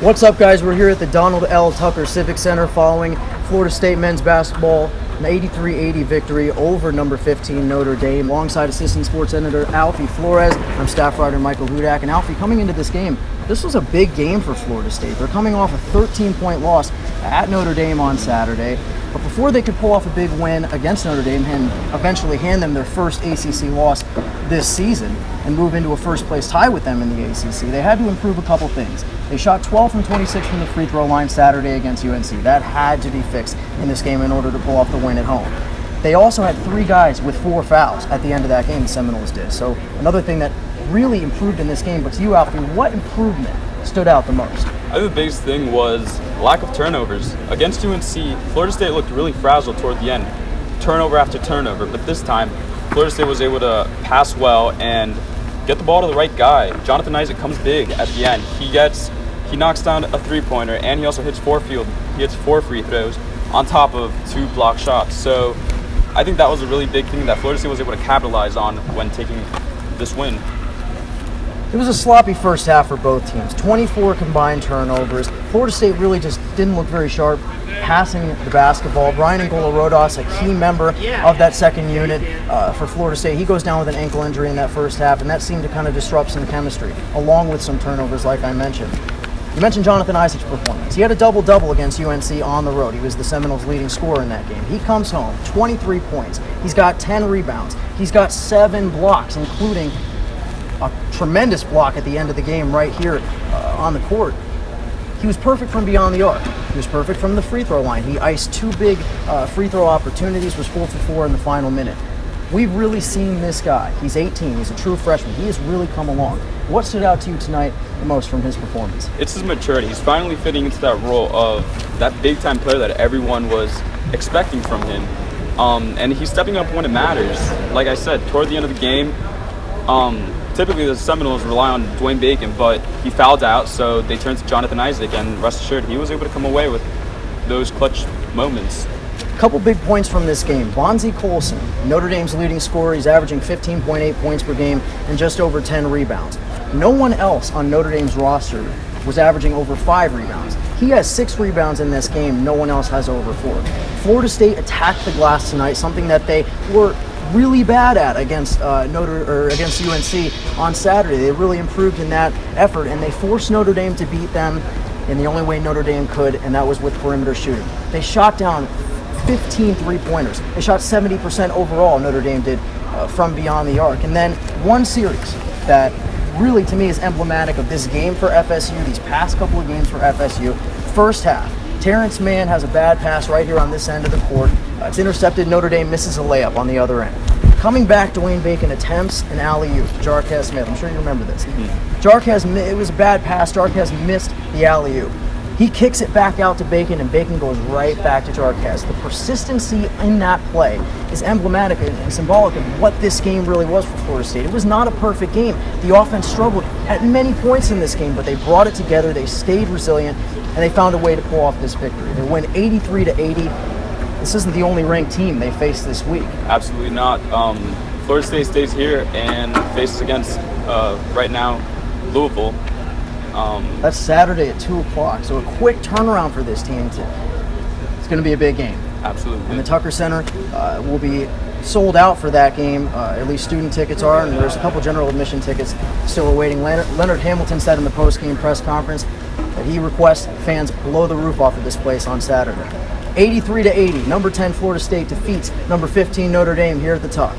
What's up, guys? We're here at the Donald L. Tucker Civic Center following Florida State men's basketball, an 83-80 victory over number 15 Notre Dame. Alongside Assistant Sports Editor Alfy Flores, I'm staff writer Michael Hudak. And Alfy, coming into this game, this was a big game for Florida State. They're coming off a 13-point loss at Notre Dame on Saturday. But before they could pull off a big win against Notre Dame and eventually hand them their first ACC loss this season and move into a first-place tie with them in the ACC, they had to improve a couple things. They shot 12 from 26 from the free throw line Saturday against UNC. That had to be fixed in this game in order to pull off the win at home. They also had 3 guys with 4 fouls at the end of that game, the Seminoles did. So another thing that really improved in this game. But to you, Alfy, what improvement stood out the most? I think the biggest thing was lack of turnovers. Against UNC, Florida State looked really fragile toward the end, turnover after turnover. But this time, Florida State was able to pass well and get the ball to the right guy. Jonathan Isaac comes big at the end. He knocks down a three-pointer, and he also hits 4 free throws on top of 2 block shots. So I think that was a really big thing that Florida State was able to capitalize on when taking this win. It was a sloppy first half for both teams. 24 combined turnovers. Florida State really just didn't look very sharp passing the basketball. Brian Ngolo-Rodas, a key member of that second unit for Florida State, he goes down with an ankle injury in that first half, and that seemed to kind of disrupt some chemistry, along with some turnovers like I mentioned. You mentioned Jonathan Isaac's performance. He had a double-double against UNC on the road. He was the Seminoles' leading scorer in that game. He comes home, 23 points. He's got 10 rebounds. He's got 7 blocks, including a tremendous block at the end of the game right here on the court. He was perfect from beyond the arc. He was perfect from the free throw line. He iced 2 big free throw opportunities, was 4 for 4 in the final minute. We've really seen this guy. He's 18. He's a true freshman. He has really come along. What stood out to you tonight the most from his performance? It's his maturity. He's finally fitting into that role of that big-time player that everyone was expecting from him. And he's stepping up when it matters. Like I said, toward the end of the game, typically the Seminoles rely on Dwayne Bacon, but he fouled out, so they turned to Jonathan Isaac, and rest assured, he was able to come away with those clutch moments. Couple big points from this game. Bonzi Colson, Notre Dame's leading scorer, he's averaging 15.8 points per game and just over 10 rebounds. No one else on Notre Dame's roster was averaging over 5 rebounds. He has 6 rebounds in this game. No one else has over 4. Florida State attacked the glass tonight, something that they were really bad at against against UNC on Saturday. They really improved in that effort, and they forced Notre Dame to beat them in the only way Notre Dame could, and that was with perimeter shooting. They shot down 15 three-pointers. They shot 70% overall, Notre Dame did, from beyond the arc. And then one series that really, to me, is emblematic of this game for FSU, these past couple of games for FSU. First half, Terrence Mann has a bad pass right here on this end of the court. It's intercepted. Notre Dame misses a layup on the other end. Coming back, Dwayne Bacon attempts an alley-oop to Jarquez Smith. I'm sure you remember this. It was a bad pass. Jarquez missed the alley-oop. He kicks it back out to Bacon, and Bacon goes right back to Jarquez. The persistency in that play is emblematic and symbolic of what this game really was for Florida State. It was not a perfect game. The offense struggled at many points in this game, but they brought it together, they stayed resilient, and they found a way to pull off this victory. They win 83-80. This isn't the only ranked team they face this week. Absolutely not. Florida State stays here and faces against, right now, Louisville. That's Saturday at 2 o'clock, so a quick turnaround for this team. It's going to be a big game. Absolutely. And the Tucker Center will be sold out for that game. At least student tickets are, and there's a couple general admission tickets still awaiting. Leonard Hamilton said in the post-game press conference that he requests fans blow the roof off of this place on Saturday. 83-80, number 10 Florida State defeats number 15 Notre Dame here at the Tuck.